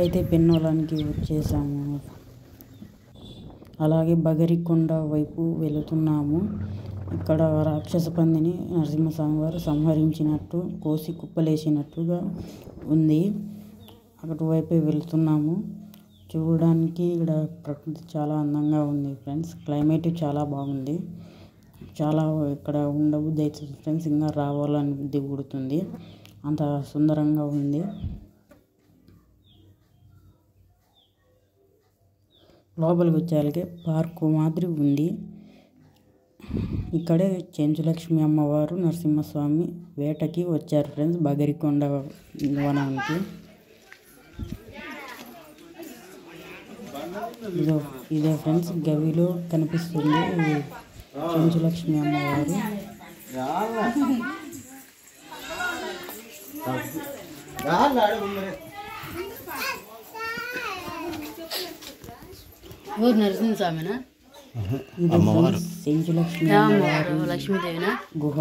ఇప్పుడైతే పెన్నోలానికి వచ్చేసాము. అలాగే బగరికొండ వైపు వెళుతున్నాము. ఇక్కడ రాక్షస పందిని నరసింహస్వామి వారు సంహరించినట్టు, కోసి కుప్పలేసినట్టుగా ఉంది. అటువైపే వెళ్తున్నాము. చూడడానికి ఇక్కడ ప్రకృతి చాలా అందంగా ఉంది ఫ్రెండ్స్. క్లైమేట్ చాలా బాగుంది. చాలా ఇక్కడ ఉండబుద్ధి అవుతుంది ఫ్రెండ్స్. ఇంకా రావాలని బుద్ధి పుడుతుంది. అంత సుందరంగా ఉంది. లోపలికి వచ్చేళ్ళకి పార్కు మాదిరి ఉంది. ఇక్కడే చెంచులక్ష్మి అమ్మవారు నరసింహస్వామి వేటకి వచ్చారు ఫ్రెండ్స్, బగరికొండ వనానికి. ఇదే ఫ్రెండ్స్ గవిలో కనిపిస్తుంది చెంచులక్ష్మి అమ్మవారు. నరసింహస్వామినా చెంచులక్ష్మి లక్ష్మీదేవినా గుహ.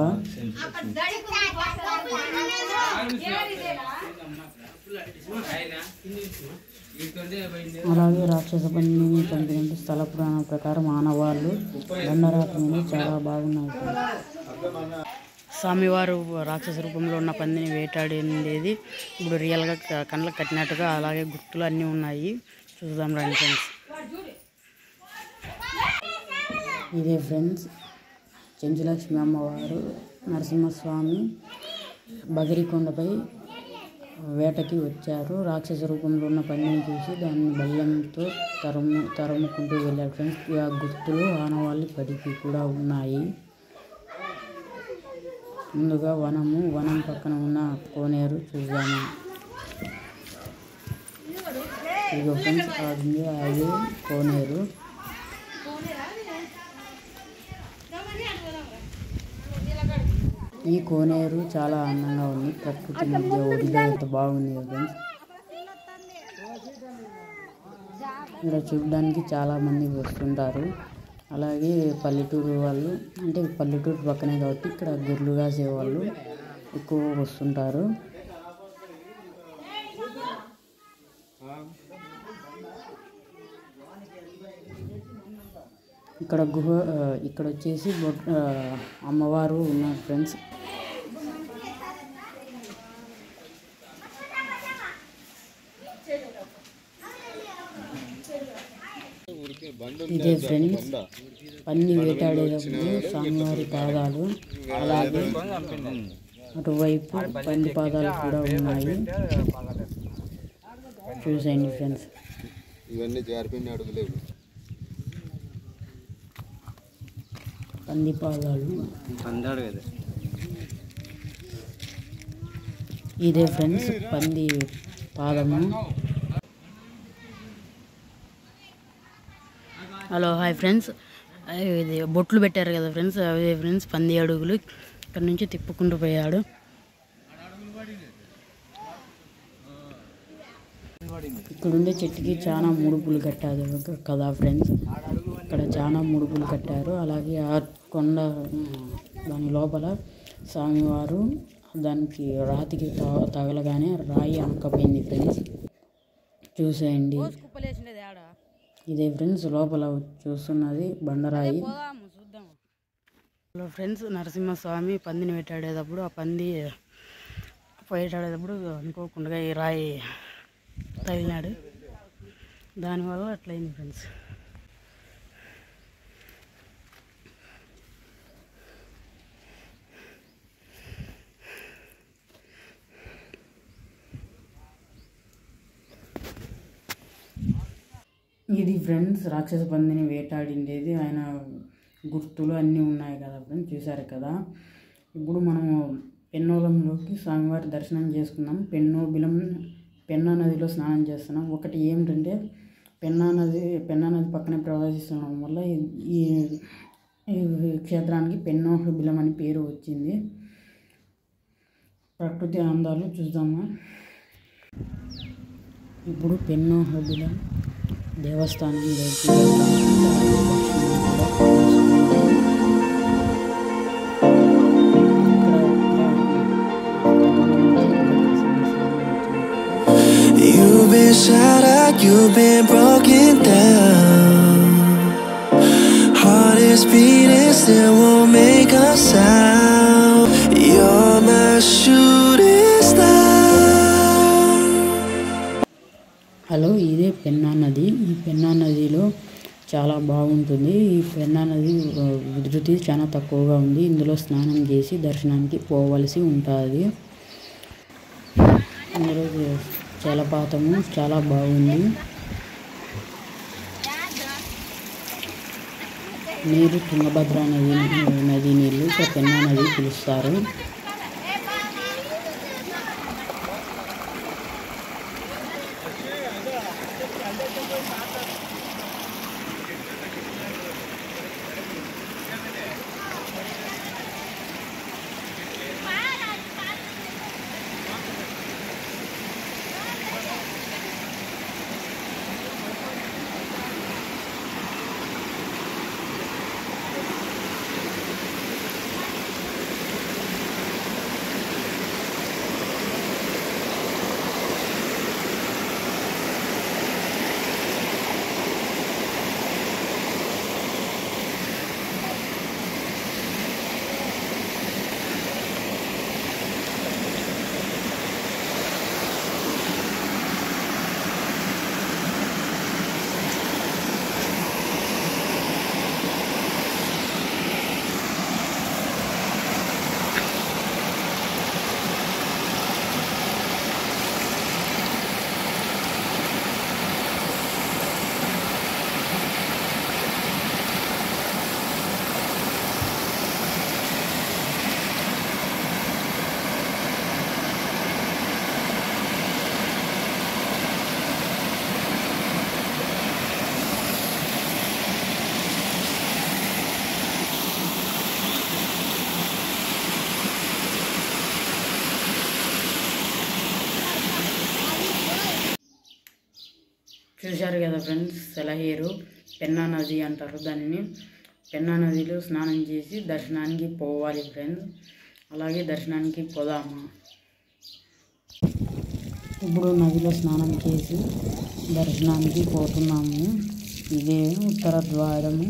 అలాగే రాక్షస పందిని చంపినట్టు స్థల పురాణం ప్రకారం ఆనవాళ్ళు బండరాత మీద చాలా బాగున్నాయి. స్వామివారు రాక్షస రూపంలో ఉన్న పందిని వేటాడిండేది ఇప్పుడు రియల్గా కళ్ళకు కట్టినట్టుగా అలాగే గుర్తులు అన్నీ ఉన్నాయి. చూద్దాం రండి ఫ్రెండ్స్. ఇదే ఫ్రెండ్స్ చెంచులక్ష్మి అమ్మవారు నరసింహస్వామి బగరికొండపై వేటకి వచ్చారు. రాక్షస రూపంలో ఉన్న పందిని చూసి దాన్ని బల్యంతో తరుముకుంటూ వెళ్ళారు ఫ్రెండ్స్. ఆ గుర్తులు ఆనవాళ్ళు ఇప్పటికీ కూడా ఉన్నాయి. ముందుగా వనం పక్కన ఉన్న కోనేరు చూద్దాము. ఇదిగో ఫ్రెండ్స్ అదే కోనేరు. ఈ కోనేరు చాలా అందంగా ఉంది. ప్రకృతి మధ్య ఒడిగా ఎంత బాగుంది ఫ్రెండ్స్. ఇక్కడ చూడడానికి చాలా మంది వస్తుంటారు. అలాగే పల్లెటూరు వాళ్ళు, అంటే పల్లెటూరు పక్కనే కాబట్టి ఇక్కడ గొర్రెలు కాసే వాళ్ళు ఎక్కువ వస్తుంటారు. ఇక్కడ గుహ, ఇక్కడ వచ్చేసి అమ్మవారు ఉన్నారు ఫ్రెండ్స్. ఇదే ఫ్రెండ్స్ పంది వేటాడేటప్పుడు స్వామివారి పాదాలు, అలాగే అటువైపు పంది పాదాలు కూడా ఉన్నాయి. చూసేయండి ఫ్రెండ్స్. ఇవన్నీ జారిపోయిన అడుగులేవు. పంది పాదాలు ఇదే ఫ్రెండ్స్ పంది పాదము. Hello hi friends. ఇది బొట్లు పెట్టారు కదా ఫ్రెండ్స్, అదే ఫ్రెండ్స్ పంది అడుగులు. ఇక్కడ నుంచి తిప్పుకుంటూ పోయాడు. ఇక్కడ ఉండే చెట్టుకి చాలా ముడుపులు కట్టారు కదా ఫ్రెండ్స్. ఇక్కడ చాలా ముడుపులు కట్టారు. అలాగే ఆ కొండ దాని లోపల స్వామివారు దానికి రాతికి తగలగానే రాయి అనకపోయింది ఫ్రెండ్స్. చూసేయండి. ఇదే ఫ్రెండ్స్ లోపల చూస్తున్నది బండరాయి. హలో ఫ్రెండ్స్, నరసింహస్వామి పందిని వేటాడేటప్పుడు అనుకోకుండా ఈ రాయి తగిలినాడు. దానివల్ల అట్లయింది ఫ్రెండ్స్. ఇది ఫ్రెండ్స్ రాక్షస పందిని వేటాడిండేది. ఆయన గుర్తులు అన్నీ ఉన్నాయి కదా ఫ్రెండ్స్, చూశారు కదా. ఇప్పుడు మనము పెన్నోలంలోకి స్వామివారి దర్శనం చేసుకున్నాం. పెన్నా నదిలో స్నానం చేస్తున్నాం. ఒకటి ఏమిటంటే పెన్నా నది పక్కనే ప్రవహిస్తుండడం వల్ల ఈ క్షేత్రానికి పెన్నోహబిలం అని పేరు వచ్చింది. ప్రకృతి అందాలు చూద్దామా. ఇప్పుడు పెన్నోహబిలం దేవస్థానం You've been been shattered, you've been broken down. Heart is beating, still won't make a sound. You're my shooting star. Hello, ఇదే పెన్నా నది. ఈ పెన్నా నదిలో చాలా బాగుంటుంది. ఈ పెన్నా నది ఉధృతి చాలా తక్కువగా ఉంది. ఇందులో స్నానం చేసి దర్శనానికి పోవలసి ఉంటుంది. ఇందులో జలపాతము చాలా బాగుంది. నీరు తుంగభద్ర నది నీళ్ళు పెన్నా నది పిలుస్తారు. చూశారు కదా ఫ్రెండ్స్, సెలయేరు పెన్నా నది అంటారు దానిని. పెన్నా నదిలో స్నానం చేసి దర్శనానికి పోవాలి ఫ్రెండ్స్. అలాగే దర్శనానికి పోదామా? ఇప్పుడు నదిలో స్నానం చేసి దర్శనానికి పోతున్నాము. ఇదే ఉత్తర ద్వారము.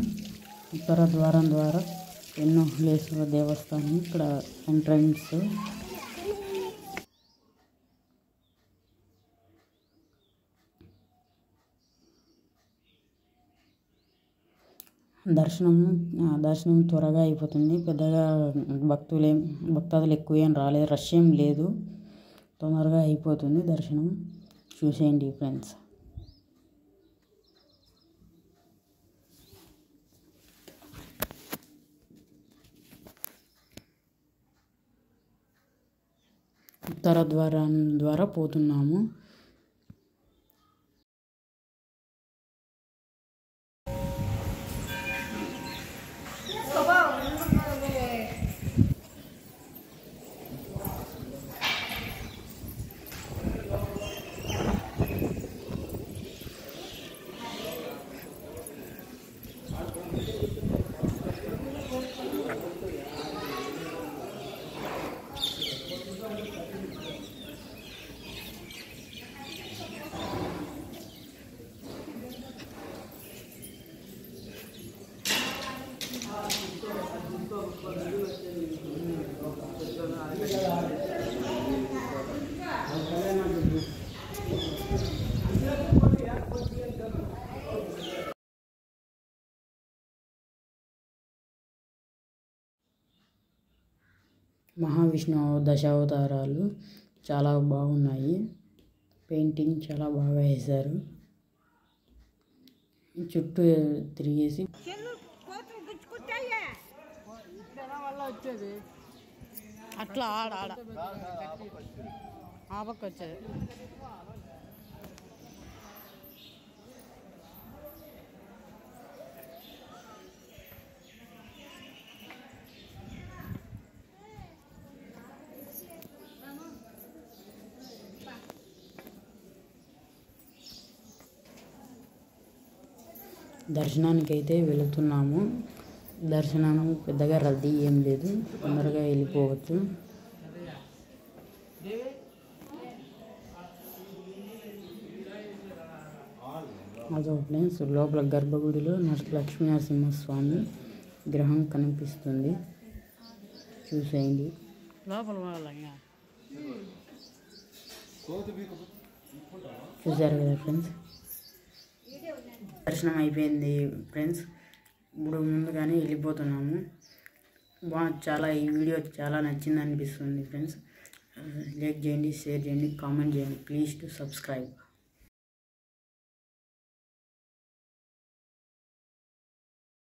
ఉత్తర ద్వారం ద్వారా వెన్నోహలేశ్వర దేవస్థానం ఇక్కడ ఎంట్రన్స్. దర్శనం త్వరగా అయిపోతుంది. పెద్దగా భక్తులు ఎక్కువ ఏం రాలేదు, రష్ ఏం లేదు. తొందరగా అయిపోతుంది దర్శనం. చూసేయండి ఫ్రెండ్స్. ఉత్తర ద్వారం ద్వారా పోతున్నాము. మహావిష్ణువు దశావతారాలు చాలా బాగున్నాయి. పెయింటింగ్ చాలా బాగా వేశారు. చుట్టూ తిరిగేసి అట్లా ఆడ ఆ పక్క వచ్చేది. దర్శనానికైతే వెళుతున్నాము. దర్శనం పెద్దగా రద్దీ ఏం లేదు, తొందరగా వెళ్ళిపోవచ్చు. అదో ఫ్రెండ్స్ లోపల గర్భగుడిలో లక్ష్మీ నరసింహస్వామి విగ్రహం కనిపిస్తుంది, చూసేయండి. లోపల వాళ్ళ చూసారు కదా ఫ్రెండ్స్, దర్శనం అయిపోయింది ఫ్రెండ్స్. ఇప్పుడు ముందుగానే వెళ్ళిపోతున్నాము. ఈ వీడియో చాలా నచ్చింది అనిపిస్తుంది ఫ్రెండ్స్. లైక్ చేయండి, షేర్ చేయండి, కామెంట్ చేయండి. Please to subscribe.